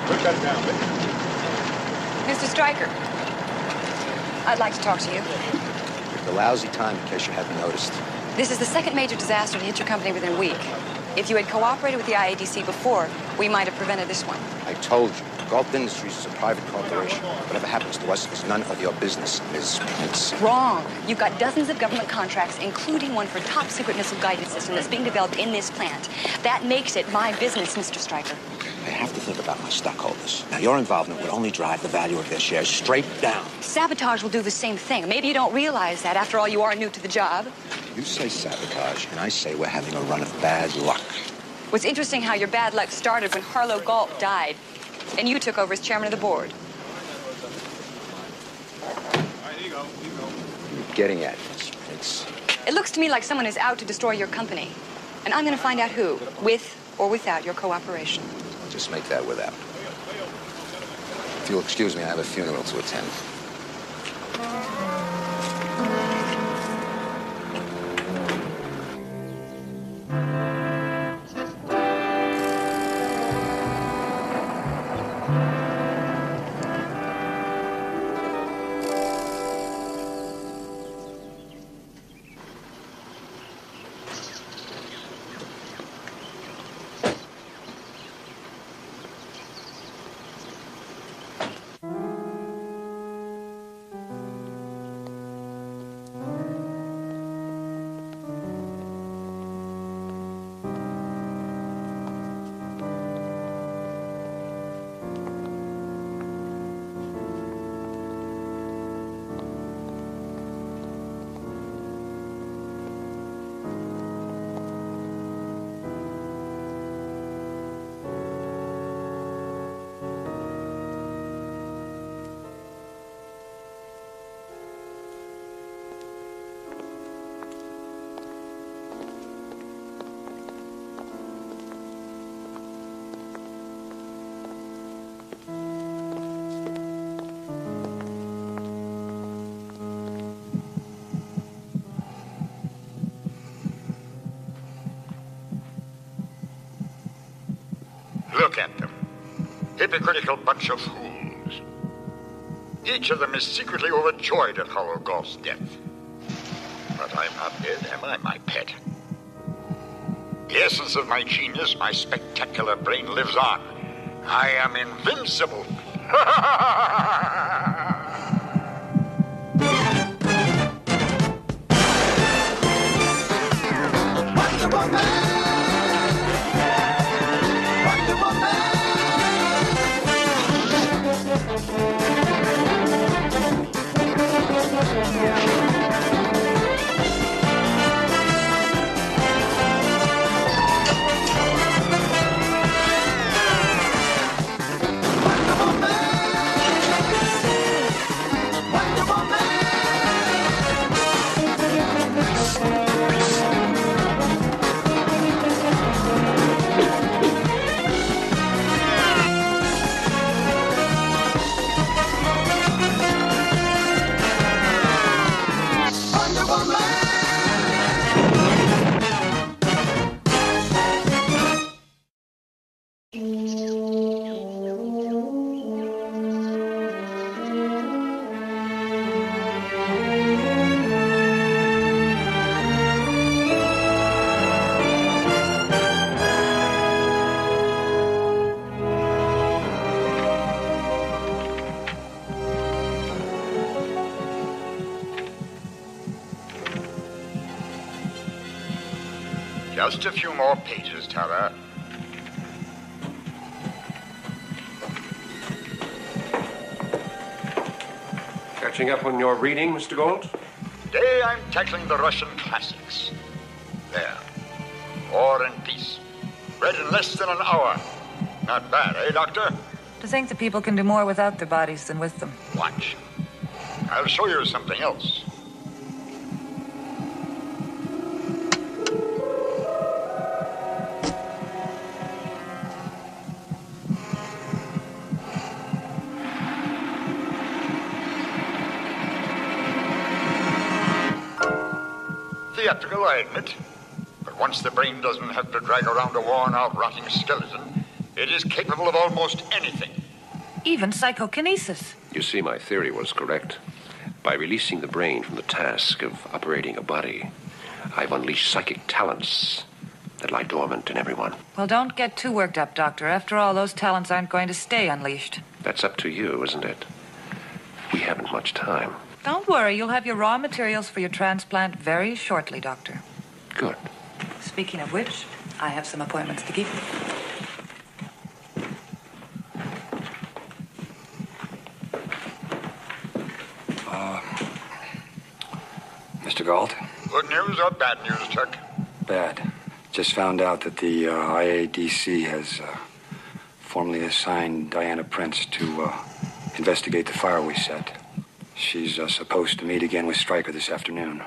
Put that down, Mr. Stryker, I'd like to talk to you. It's a lousy time, in case you haven't noticed. This is the second major disaster to hit your company within a week. If you had cooperated with the IADC before, we might have prevented this one. I told you, Gault Industries is a private corporation. Whatever happens to us is none of your business, Ms. Prince. Wrong. You've got dozens of government contracts, including one for a top-secret missile guidance system that's being developed in this plant. That makes it my business, Mr. Stryker. I have to think about my stockholders. Now, your involvement would only drive the value of their shares straight down. Sabotage will do the same thing. Maybe you don't realize that. After all, you are new to the job. You say sabotage, and I say we're having a run of bad luck. What's interesting how your bad luck started when Harlow Gault died, and you took over as chairman of the board. All right, here you go. You're getting at Ms. Prince. It looks to me like someone is out to destroy your company. And I'm going to find out who, with or without your cooperation. Just make that without. If you'll excuse me, I have a funeral to attend. Look at them. Hypocritical bunch of fools. Each of them is secretly overjoyed at Harlow Gault's death. But I'm not dead, am I, my pet? The essence of my genius, my spectacular brain lives on. I am invincible. Wonderful man! Just a few more pages, Tara. Catching up on your reading, Mr. Gault? Today I'm tackling the Russian classics. There. War and Peace. Read in less than an hour. Not bad, eh, Doctor? To think that people can do more without their bodies than with them. Watch. I'll show you something else. Theatrical, I admit. But once the brain doesn't have to drag around a worn-out, rotting skeleton, It is capable of almost anything. Even psychokinesis. You see, my theory was correct. By releasing the brain from the task of operating a body, I've unleashed psychic talents that lie dormant in everyone. Well, don't get too worked up, Doctor. After all, those talents aren't going to stay unleashed. That's up to you, isn't it? We haven't much time. Don't worry, you'll have your raw materials for your transplant very shortly, Doctor. Good. Speaking of which, I have some appointments to keep. Mr. Gault? Good news or bad news, Chuck? Bad. Just found out that the IADC has formally assigned Diana Prince to investigate the fire we set. She's supposed to meet again with Stryker this afternoon.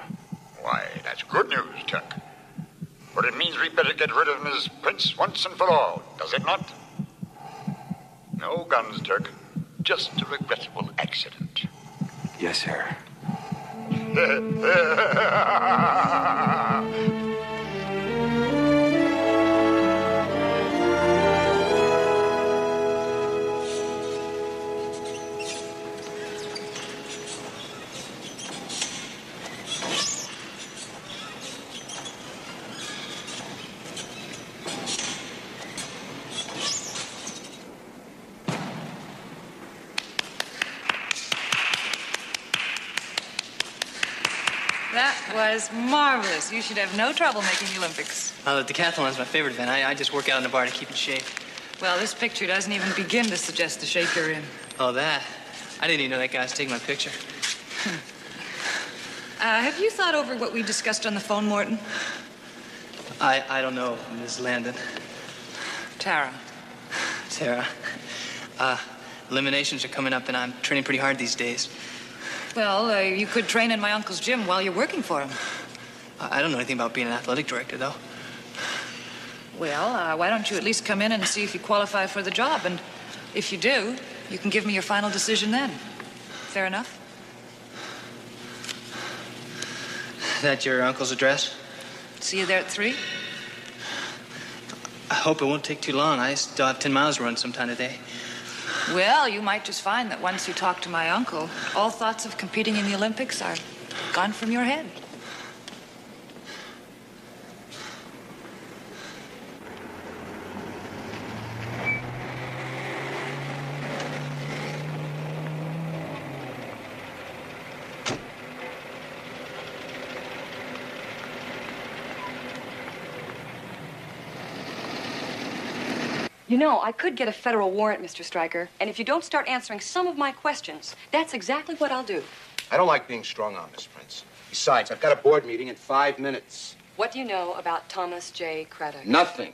Why, that's good news, Chuck. But it means we better get rid of Miss Prince once and for all, does it not? No guns, Chuck. Just a regrettable accident. Yes, sir. That was marvelous. You should have no trouble making the Olympics. The decathlon's my favorite event. I just work out in the bar to keep in shape. Well, this picture doesn't even begin to suggest the shape you're in. Oh, that? I didn't even know that guy was taking my picture. Have you thought over what we discussed on the phone, Morton? I don't know, Ms. Landon. Tara. Sarah. Eliminations are coming up, and I'm training pretty hard these days. Well, you could train in my uncle's gym while you're working for him. I don't know anything about being an athletic director, though. Well, why don't you at least come in and see if you qualify for the job? And if you do, you can give me your final decision then. Fair enough? That your uncle's address? See you there at 3? I hope it won't take too long. I still have 10 miles to run sometime today. Well, you might just find that once you talk to my uncle, all thoughts of competing in the Olympics are gone from your head. You know, I could get a federal warrant, Mr. Stryker, and if you don't start answering some of my questions, that's exactly what I'll do. I don't like being strung on, Miss Prince. Besides, I've got a board meeting in 5 minutes. What do you know about Thomas J. Craddock? Nothing.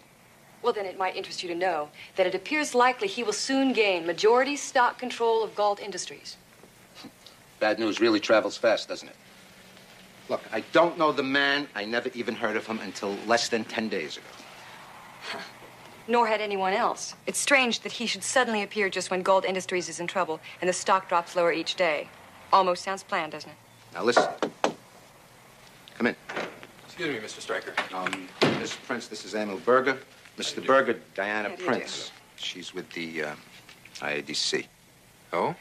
Well, then it might interest you to know that it appears likely he will soon gain majority stock control of Gault Industries. Bad news really travels fast, doesn't it? Look, I don't know the man. I never even heard of him until less than 10 days ago. Nor had anyone else. It's strange that he should suddenly appear just when Gault Industries is in trouble and the stock drops lower each day. Almost sounds planned, doesn't it? Now, listen. Come in. Excuse me, Mr. Stryker. Miss Prince, this is Emil Berger. Mr. Berger, Diana How do you Prince. She's with the IADC. Oh?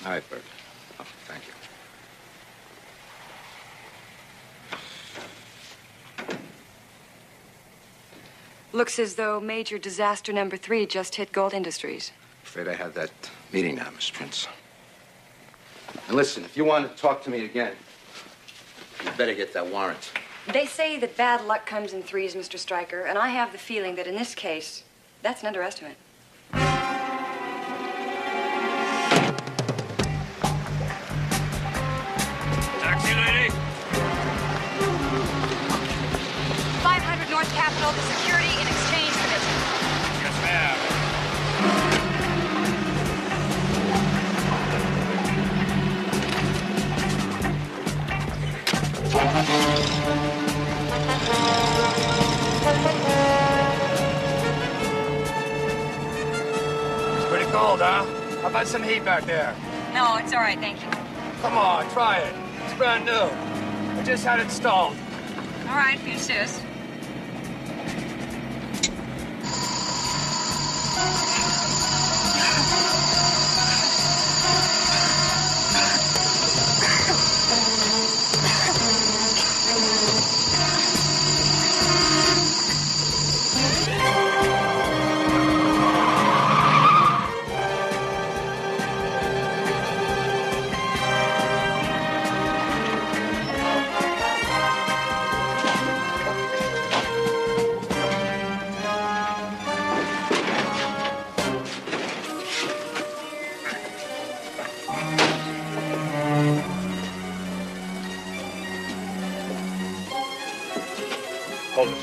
All right, Berger. Oh, thank you. Looks as though major disaster number 3 just hit Gault Industries. Afraid I have that meeting now, Miss Prince. And listen, if you want to talk to me again, you better get that warrant. They say that bad luck comes in 3s, Mr. Stryker, and I have the feeling that in this case, that's an underestimate. Taxi lady? 500 North Capitol, the Security in Exchange Division. Yes, ma'am. It's pretty cold, huh? How about some heat back there? No, it's all right, thank you. Come on, try it. It's brand new. I just had it installed. All right, if you insist. Hold it.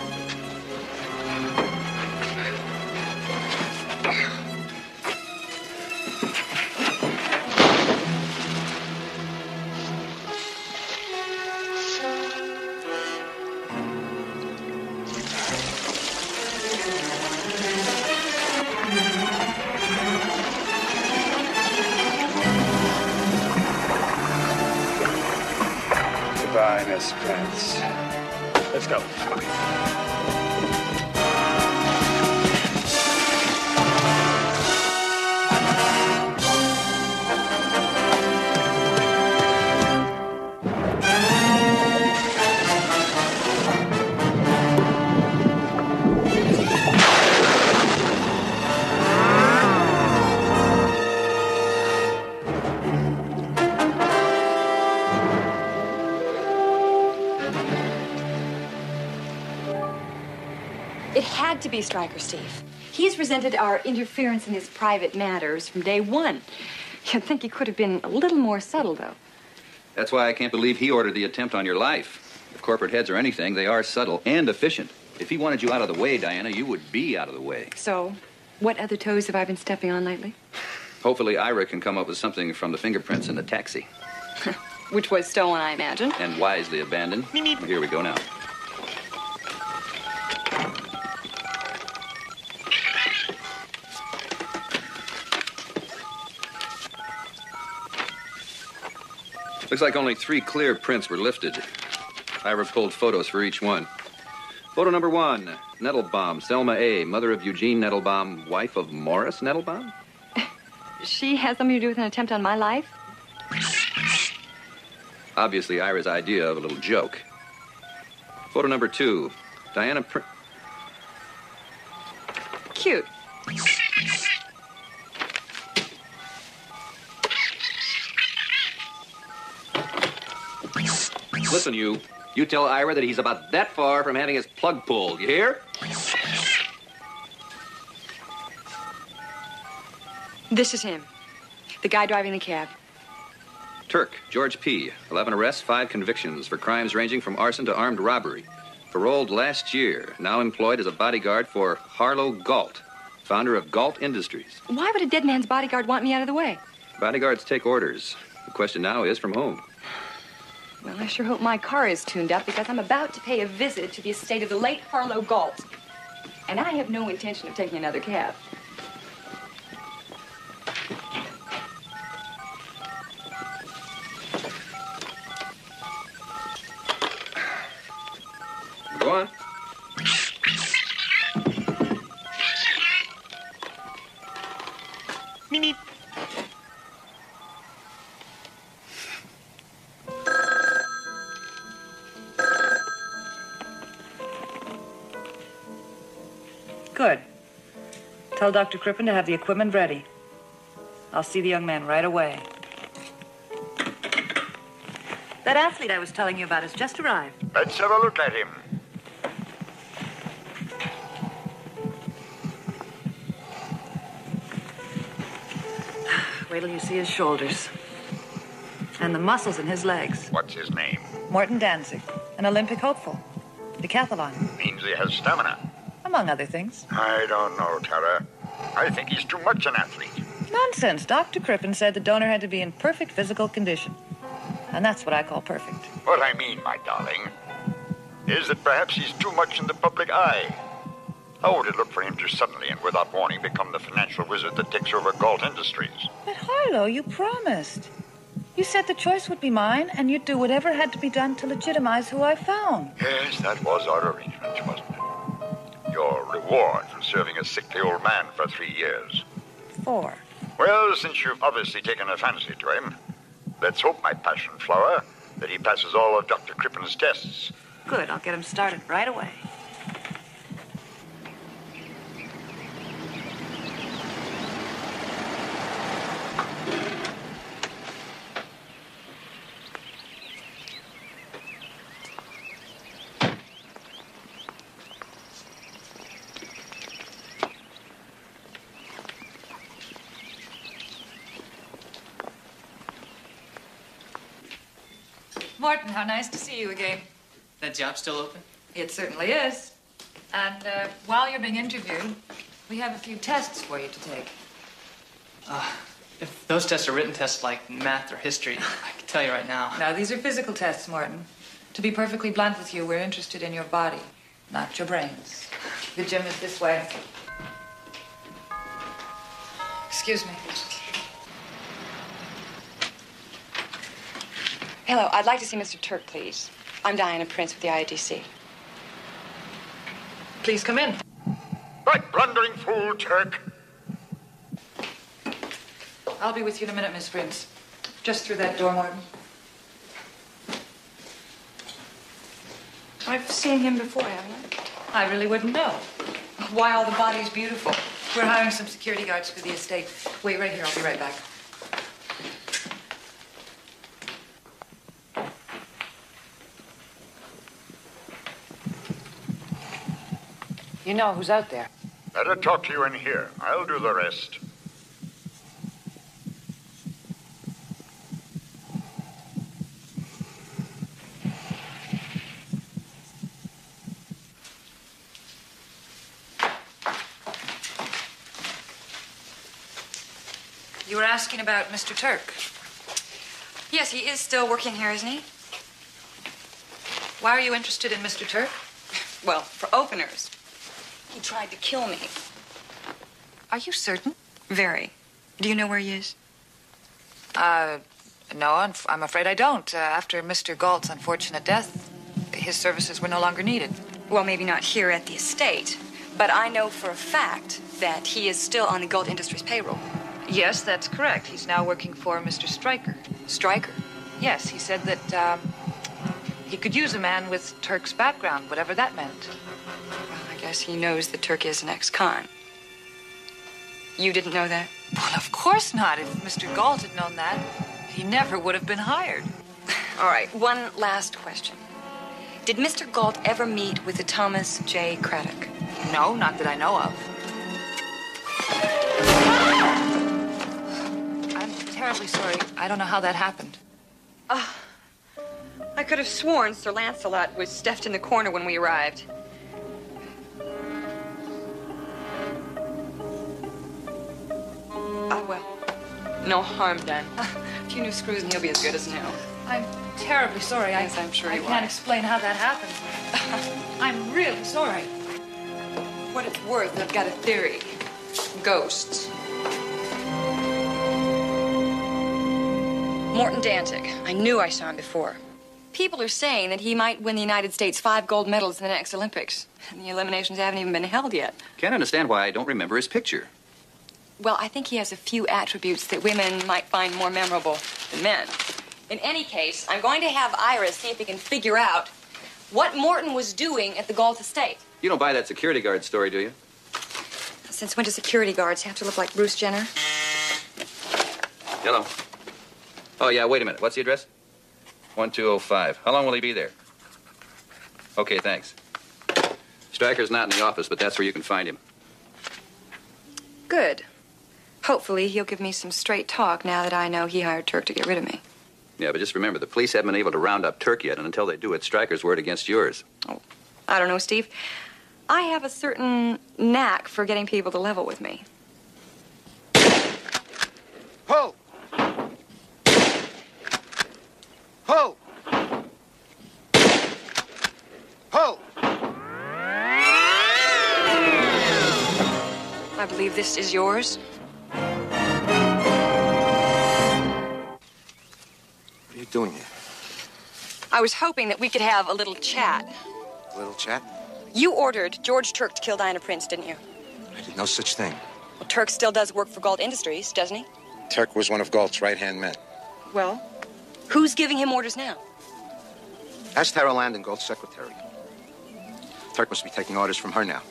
Goodbye, Miss Prince. Let's go. It had to be Stryker, Steve. He's resented our interference in his private matters from day one. You'd think he could have been a little more subtle, though. That's why I can't believe he ordered the attempt on your life. If corporate heads are anything, they are subtle and efficient. If he wanted you out of the way, Diana, you would be out of the way. So, what other toes have I been stepping on lately? Hopefully, Ira can come up with something from the fingerprints in the taxi. Which was stolen, I imagine. And wisely abandoned. Here we go now. Looks like only 3 clear prints were lifted. Ira pulled photos for each one. Photo number 1, Nettlebaum, Selma A., mother of Eugene Nettlebaum, wife of Morris Nettlebaum? She has something to do with an attempt on my life? Obviously, Ira's idea of a little joke. Photo number 2, Diana Cute. Listen, you tell Ira that he's about that far from having his plug pulled. You hear? This is him. The guy driving the cab. Turk, George P. 11 arrests, 5 convictions for crimes ranging from arson to armed robbery. Paroled last year, now employed as a bodyguard for Harlow Gault, founder of Gault Industries. Why would a dead man's bodyguard want me out of the way? Bodyguards take orders. The question now is from whom? Well, I sure hope my car is tuned up because I'm about to pay a visit to the estate of the late Harlow Gault. And I have no intention of taking another cab. Go on. Meep, meep. Good. Tell Dr. Crippen to have the equipment ready. I'll see the young man right away. That athlete I was telling you about has just arrived. Let's have a look at him. Wait till you see his shoulders. And the muscles in his legs. What's his name? Morton Danzig, an Olympic hopeful. Decathlon, Means he has stamina. among other things. I don't know, Tara. I think he's too much an athlete. Nonsense. Dr. Crippen said the donor had to be in perfect physical condition. And that's what I call perfect. What I mean, my darling, is that perhaps he's too much in the public eye. How would it look for him to suddenly and without warning become the financial wizard that takes over Gault Industries? But Harlow, you promised. You said the choice would be mine, and you'd do whatever had to be done to legitimize who I found. Yes, that was our arrangement, wasn't it? Your reward for serving a sickly old man for 3 years. 4. Well, since you've obviously taken a fancy to him, let's hope, my passion flower, that he passes all of Dr. Crippen's tests. Good, I'll get him started right away. Morton, how nice to see you again. That job still open? It certainly is. And while you're being interviewed, we have a few tests for you to take. If those tests are written tests like math or history, I can tell you right now. Now, these are physical tests, Morton. To be perfectly blunt with you, we're interested in your body, not your brains. The gym is this way. Excuse me. Hello, I'd like to see Mr. Turk, please. I'm Diana Prince with the IADC. Please come in. Right, blundering fool, Turk. I'll be with you in a minute, Miss Prince. Just through that door, Morton. I've seen him before, haven't I? I really wouldn't know. Why, all the body's beautiful. We're hiring some security guards for the estate. Wait right here, I'll be right back. You know who's out there. Better talk to you in here. I'll do the rest. You were asking about Mr. Turk. Yes, he is still working here, isn't he? Why are you interested in Mr. Turk? Well, for openers. He tried to kill me. Are you certain? Very. Do you know where he is? No, I'm afraid I don't. After Mr. Gault's unfortunate death, his services were no longer needed. Well, maybe not here at the estate, but I know for a fact that he is still on the Gault Industries payroll. Yes, that's correct. He's now working for Mr. Stryker. Stryker? Yes, he said that he could use a man with Turk's background, whatever that meant. Well, I guess he knows that Turk is an ex-con. You didn't know that? Well, of course not. If Mr. Gault had known that, he never would have been hired. All right, one last question. Did Mr. Gault ever meet with the Thomas J. Craddock? No, not that I know of. I'm terribly sorry. I don't know how that happened. I could have sworn Sir Lancelot was stuffed in the corner when we arrived. Oh, well. No harm done. A few new screws and he'll be as good as new. I'm terribly sorry. Yes, I'm sure you I can't are. explain how that happened. I'm really sorry. What it's worth, I've got a theory. Ghosts. Morton Dantic. I knew I saw him before. People are saying that he might win the United States 5 gold medals in the next Olympics. And the eliminations haven't even been held yet. Can't understand why I don't remember his picture. Well, I think he has a few attributes that women might find more memorable than men. In any case, I'm going to have Iris see if he can figure out what Morton was doing at the Gault estate. You don't buy that security guard story, do you? Since when do security guards have to look like Bruce Jenner? Hello. Oh, yeah, wait a minute. What's the address? 1205. How long will he be there? Okay, thanks. Stryker's not in the office, but that's where you can find him. Good. Hopefully, he'll give me some straight talk now that I know he hired Turk to get rid of me. Yeah, but just remember, the police haven't been able to round up Turk yet, and until they do, it's Stryker's word against yours. Oh, I don't know, Steve. I have a certain knack for getting people to level with me. Pull! Pull! Pull! believe this is yours? What are you doing here? I was hoping that we could have a little chat. A little chat? You ordered George Turk to kill Diana Prince, didn't you? I did no such thing. Well, Turk still does work for Gault Industries, doesn't he? Turk was one of Gault's right-hand men. Well, who's giving him orders now? Ask Tara Landon, Gault's secretary. Turk must be taking orders from her now.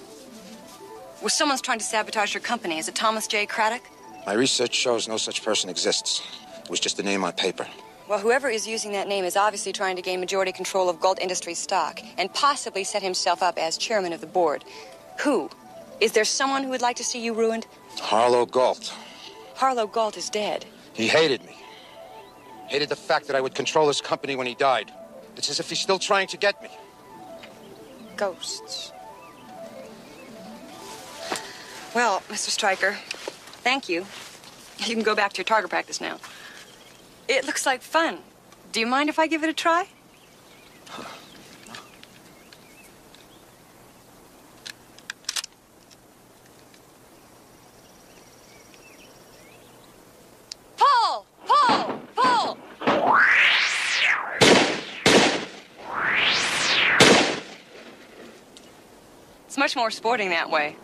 Well, someone's trying to sabotage your company. Is it Thomas J. Craddock? My research shows no such person exists. It was just a name on paper. Well, whoever is using that name is obviously trying to gain majority control of Gault Industries stock and possibly set himself up as chairman of the board. Who? Is there someone who would like to see you ruined? Harlow Gault. Harlow Gault is dead. He hated me. Hated the fact that I would control his company when he died. It's as if he's still trying to get me. Ghosts. Well, Mr. Stryker, thank you. You can go back to your target practice now. It looks like fun. Do you mind if I give it a try? Pull! Pull! Pull! It's much more sporting that way.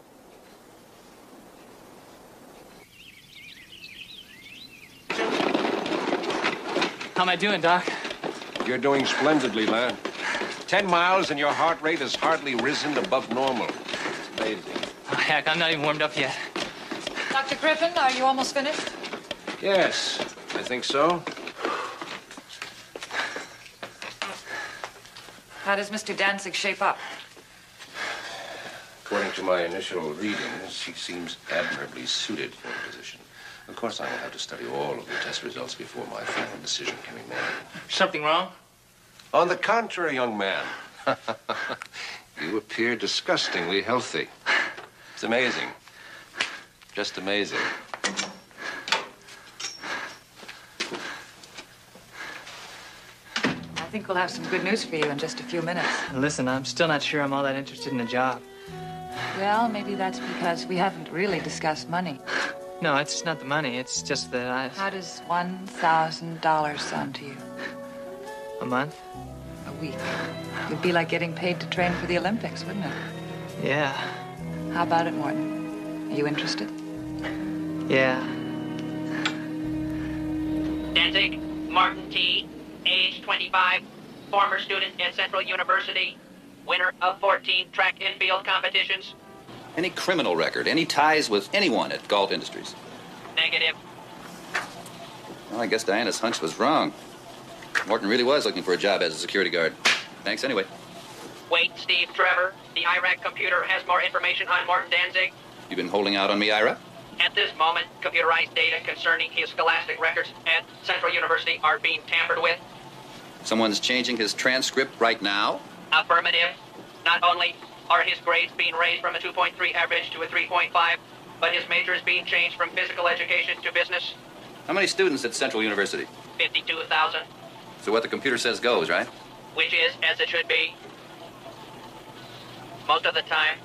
How am I doing, Doc? You're doing splendidly, lad. 10 miles and your heart rate has hardly risen above normal. It's amazing. Oh, heck, I'm not even warmed up yet. Dr. Griffin, are you almost finished? Yes, I think so. How does Mr. Danzig shape up? According to my initial readings, he seems admirably suited for the position. Of course, I will have to study all of the test results before my final decision can be made. Something wrong? On the contrary, young man. You appear disgustingly healthy. It's amazing. Just amazing. I think we'll have some good news for you in just a few minutes. Listen, I'm still not sure I'm all that interested in the job. Well, maybe that's because we haven't really discussed money. No, it's not the money. It's just that I... How does $1,000 sound to you? A month? A week. It'd be like getting paid to train for the Olympics, wouldn't it? Yeah. How about it, Morton? Are you interested? Yeah. Danzig, Martin T., age 25, former student at Central University, winner of 14 track and field competitions. Any criminal record, any ties with anyone at Gault Industries? Negative. Well, I guess Diana's hunch was wrong. Morton really was looking for a job as a security guard. Thanks anyway. Wait, Steve Trevor. The IRAC computer has more information on Morton Danzig. You been holding out on me, Ira? At this moment, computerized data concerning his scholastic records at Central University are being tampered with. Someone's changing his transcript right now? Affirmative. Not only are his grades being raised from a 2.3 average to a 3.5, but his major is being changed from physical education to business. How many students at Central University? 52,000. So what the computer says goes, right? Which is as it should be. Most of the time.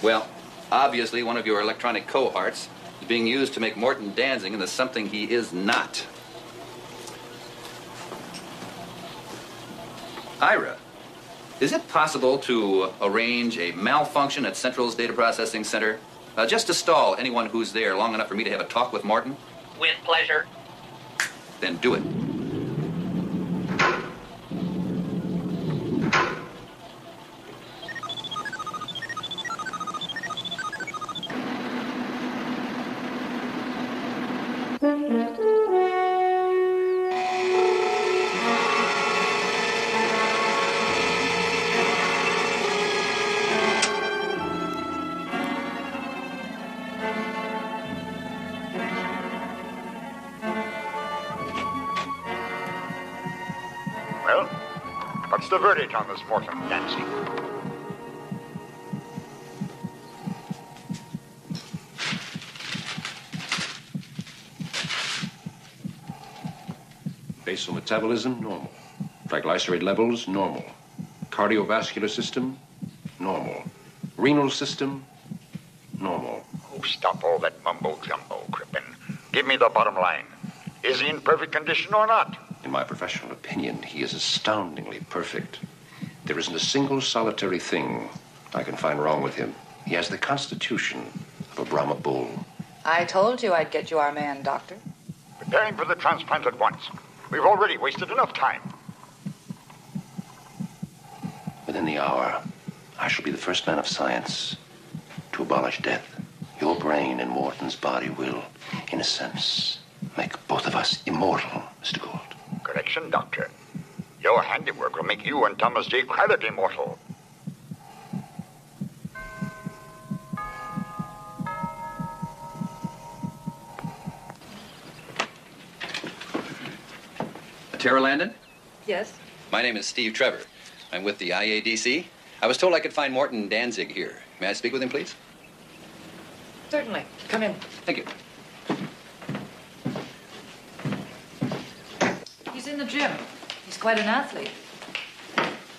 Well, obviously one of your electronic cohorts is being used to make Morton Danzig into something he is not. Ira, is it possible to arrange a malfunction at Central's data processing center? Just to stall anyone who's there long enough for me to have a talk with Morton? With pleasure. Then do it. Well, what's the verdict on this Morton Danzig? Basal metabolism, normal. Triglyceride levels, normal. Cardiovascular system, normal. Renal system, normal. Oh, stop all that mumbo-jumbo, Crippen. Give me the bottom line. Is he in perfect condition or not? In my professional opinion, he is astoundingly perfect. There isn't a single solitary thing I can find wrong with him. He has the constitution of a Brahma bull. I told you I'd get you our man, Doctor. Prepare him for the transplant at once. We've already wasted enough time. Within the hour, I shall be the first man of science to abolish death. Your brain and Morton's body will, in a sense, make both of us immortal, Mr. Gault. Correction, Doctor. Your handiwork will make you and Thomas J. Craddock immortal. Tara Landon? Yes? My name is Steve Trevor. I'm with the IADC. I was told I could find Morton Danzig here. May I speak with him, please? Certainly. Come in. Thank you. He's in the gym. He's quite an athlete.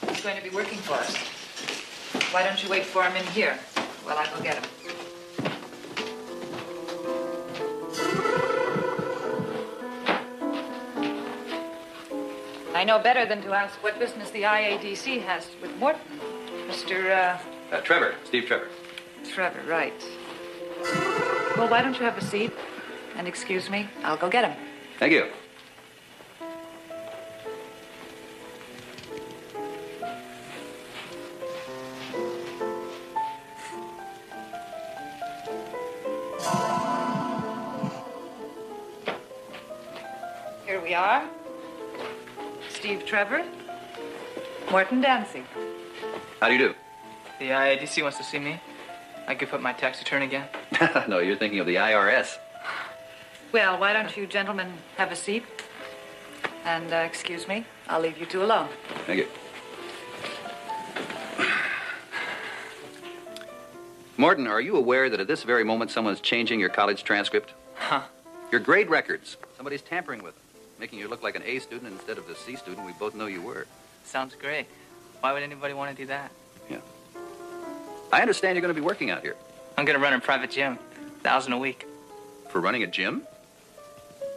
He's going to be working for us. Why don't you wait for him in here while I go get him? I know better than to ask what business the IADC has with Morton. Mr. Trevor. Steve Trevor. Trevor, right. Well, why don't you have a seat and excuse me? I'll go get him. Thank you. Here we are. Steve Trevor, Morton Danzig. How do you do? The IADC wants to see me. I give up my tax return again. No, you're thinking of the IRS. Well, why don't you gentlemen have a seat? And excuse me, I'll leave you two alone. Thank you. Morton, are you aware that at this very moment someone's changing your college transcript? Huh? Your grade records. Somebody's tampering with them, making you look like an A student instead of the C student we both know you were. Sounds great. Why would anybody want to do that? Yeah. I understand you're going to be working out here. I'm going to run a private gym. $1,000 a week. For running a gym?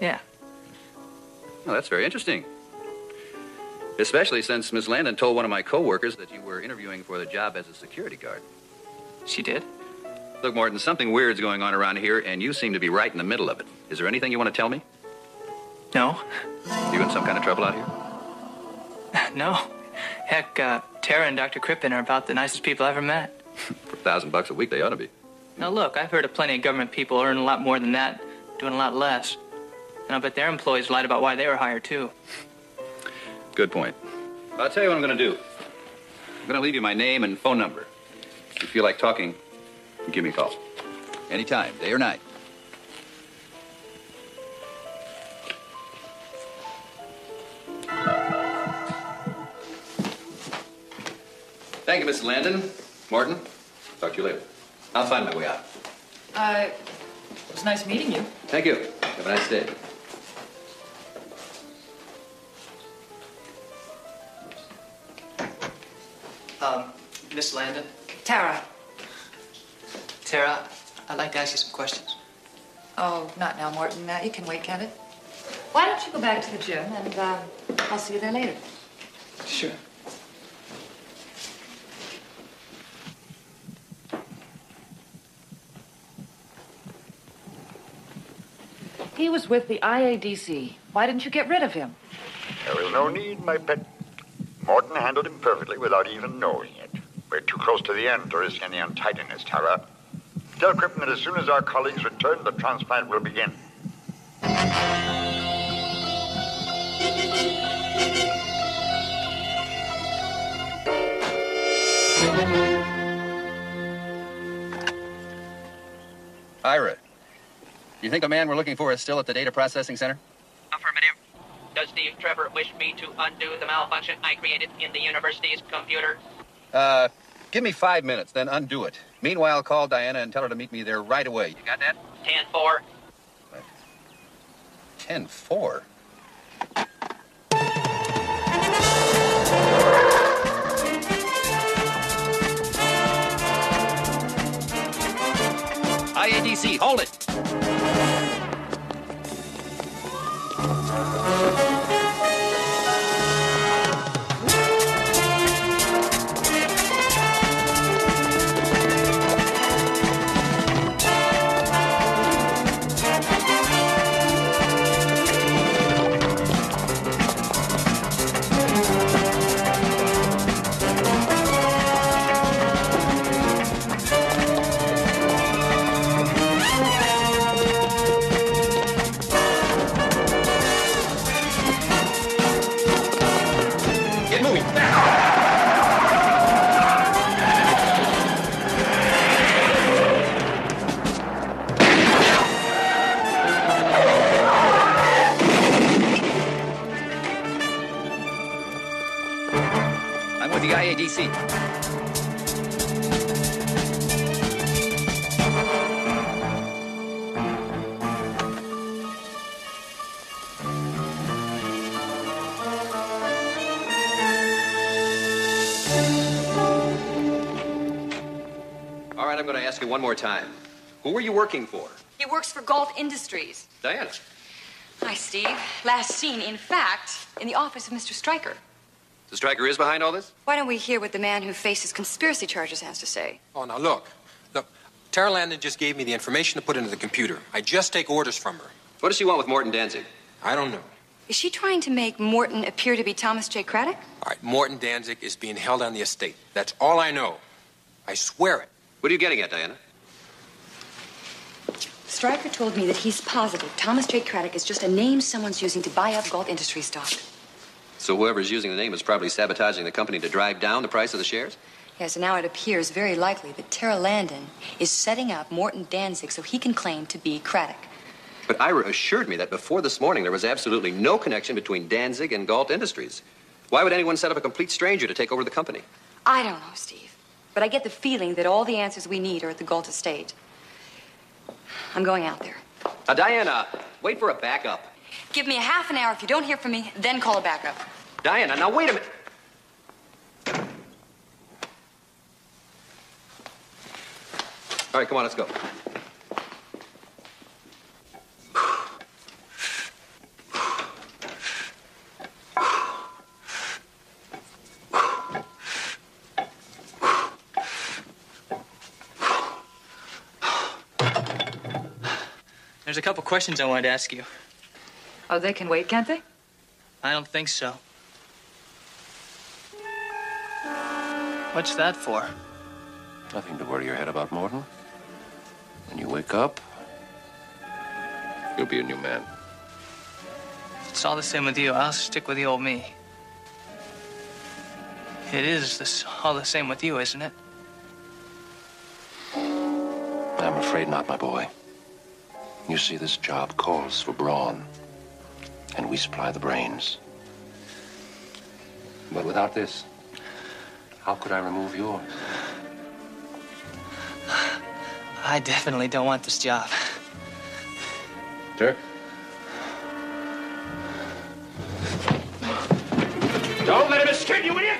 Yeah. Well, that's very interesting. Especially since Miss Landon told one of my co-workers that you were interviewing for the job as a security guard. She did? Look, Morton, something weird's going on around here, and you seem to be right in the middle of it. Is there anything you want to tell me? No. You in some kind of trouble out here? No. Heck, Tara and Dr. Crippen are about the nicest people I ever met. For $1,000 a week, they ought to be. Now, look, I've heard of plenty of government people earning a lot more than that, doing a lot less. And I bet their employees lied about why they were hired, too. Good point. I'll tell you what I'm going to do. I'm going to leave you my name and phone number. If you feel like talking, give me a call. Anytime, day or night. Thank you, Mrs. Landon. Morton, talk to you later. I'll find my way out. It was nice meeting you. Thank you. Have a nice day. Miss Landon? Tara. Tara, I'd like to ask you some questions. Oh, not now, Morton. You can wait, can't it? Why don't you go back to the gym, and I'll see you there later. Sure. He was with the IADC. Why didn't you get rid of him? There was no need, my pet. Morton handled him perfectly without even knowing it. We're too close to the end to risk any untidiness, Tara. Tell Crippen that as soon as our colleagues return, the transplant will begin. Ira, you think the man we're looking for is still at the data processing center? Affirmative. Does Steve Trevor wish me to undo the malfunction I created in the university's computer? Give me 5 minutes, then undo it. Meanwhile, call Diana and tell her to meet me there right away. You got that? 10-4. 10-4? IADC. Hold it. I'm with the IADC. All right, I'm going to ask you one more time. Who were you working for? He works for Gault Industries. Diana. Hi, Steve. Last seen, in fact, in the office of Mr. Stryker. The Stryker is behind all this? Why don't we hear what the man who faces conspiracy charges has to say? Oh, now look. Tara Landon just gave me the information to put into the computer. I just take orders from her. What does she want with Morton Danzig? I don't know. Is she trying to make Morton appear to be Thomas J. Craddock? All right, Morton Danzig is being held on the estate. That's all I know. I swear it. What are you getting at, Diana? Stryker told me that he's positive Thomas J. Craddock is just a name someone's using to buy up Gault Industries stock. So whoever's using the name is probably sabotaging the company to drive down the price of the shares? Yes, and now it appears very likely that Tara Landon is setting up Morton Danzig so he can claim to be Craddock. But Ira assured me that before this morning there was absolutely no connection between Danzig and Gault Industries. Why would anyone set up a complete stranger to take over the company? I don't know, Steve. But I get the feeling that all the answers we need are at the Gault estate. I'm going out there. Diana, wait for a backup. Give me a half an hour. If you don't hear from me, then call a backup. Diana, now wait a minute. All right, come on, let's go. There's a couple questions I wanted to ask you. Oh, they can wait, can't they? I don't think so. What's that for? Nothing to worry your head about, Morton. When you wake up, you'll be a new man. It's all the same with you. I'll stick with the old me. It is all the same with you, isn't it? I'm afraid not, my boy. You see, this job calls for brawn, and we supply the brains. But without this, how could I remove yours? I definitely don't want this job. Dirk? Don't let him escape, you idiot!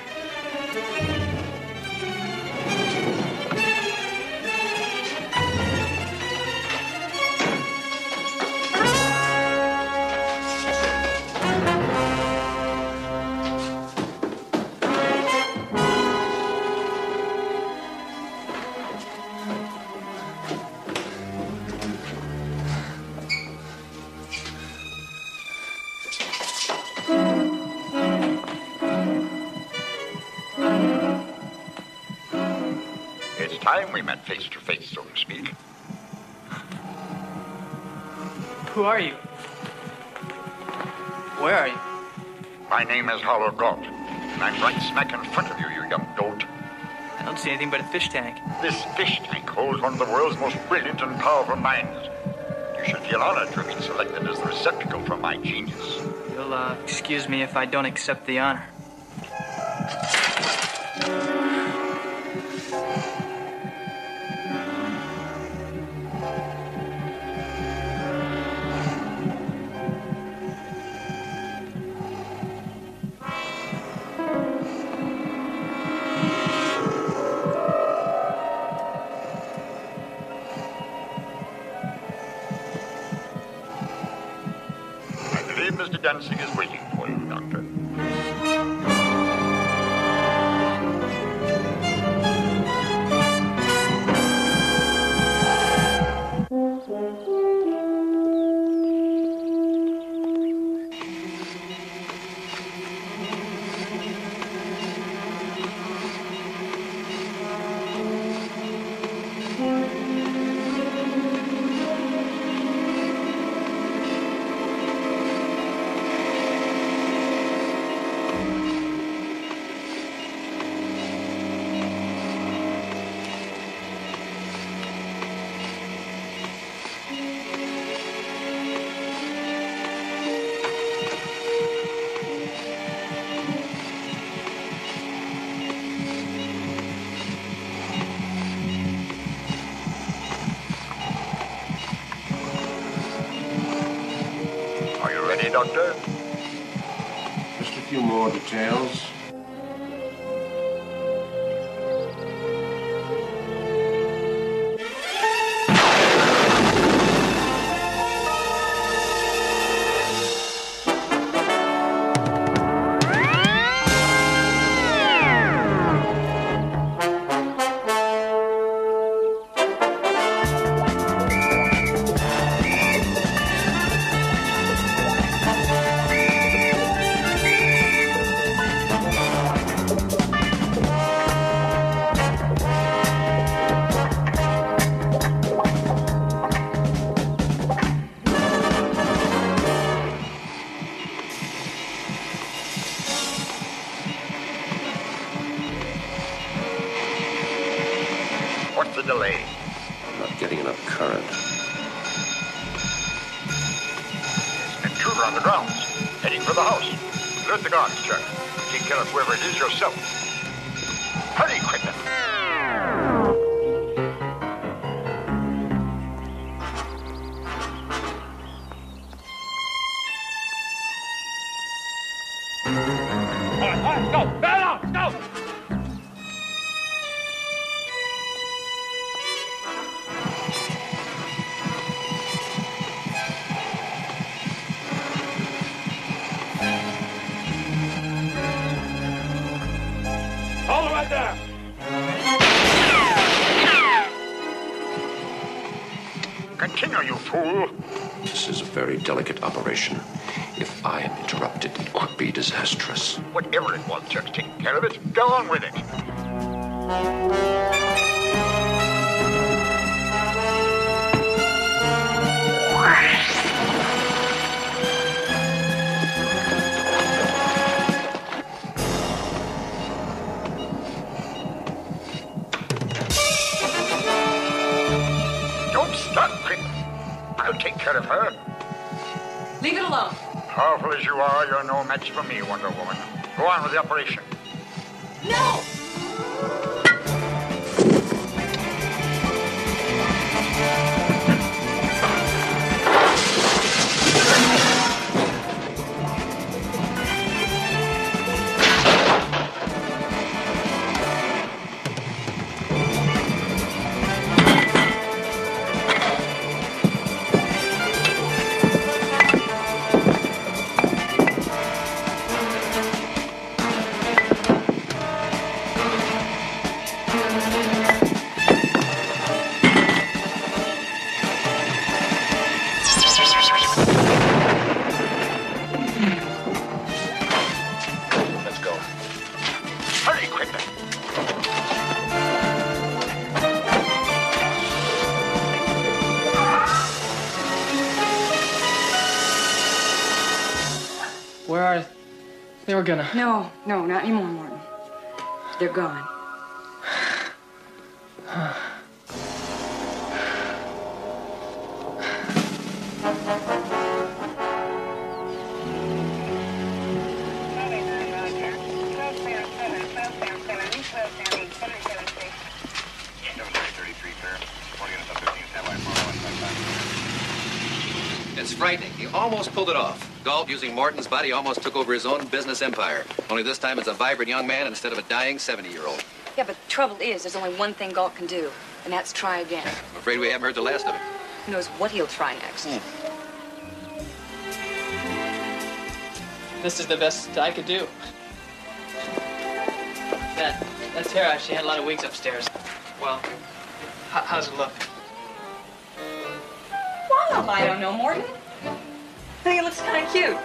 Time we met face to face, so to speak. Who are you? Where are you? My name is Hollow Gault, and I'm right smack in front of you, you young goat. I don't see anything but a fish tank. This fish tank holds one of the world's most brilliant and powerful minds. You should feel honored to have been selected as the receptacle for my genius. You'll, excuse me if I don't accept the honor. believe Mr. Danzig is waiting for you, Doctor. Doctor? Just a few more details. What's the delay? I'm not getting enough current. There's an intruder on the grounds, heading for the house. Alert the guards, Chuck. Take care of whoever it is yourself. Hurry, Quinton. All right, go! Bail out! Go! Hold it right there! Continue, you fool. This is a very delicate operation. If I am interrupted, it could be disastrous. Whatever it was, Chuck's taking care of it. Go on with it. Don't stop, Quinton. I'll take care of her. Leave it alone. Powerful as you are, you're no match for me, Wonder Woman. Go on with the operation. No! Let's go. Hurry, Quinton. Where are they? Were gonna. No, not anymore, Morton. They're gone. It's frightening. He almost pulled it off. Gault, using Morton's body, almost took over his own business empire. Only this time it's a vibrant young man instead of a dying 70-year-old. Yeah, but the trouble is, there's only one thing Gault can do, and that's try again. I'm afraid we haven't heard the last of him. Who knows what he'll try next? this is the best I could do. That Tara, she had a lot of wigs upstairs. Well, how's it look? Well, I don't know, Morton. I think it looks kind of cute.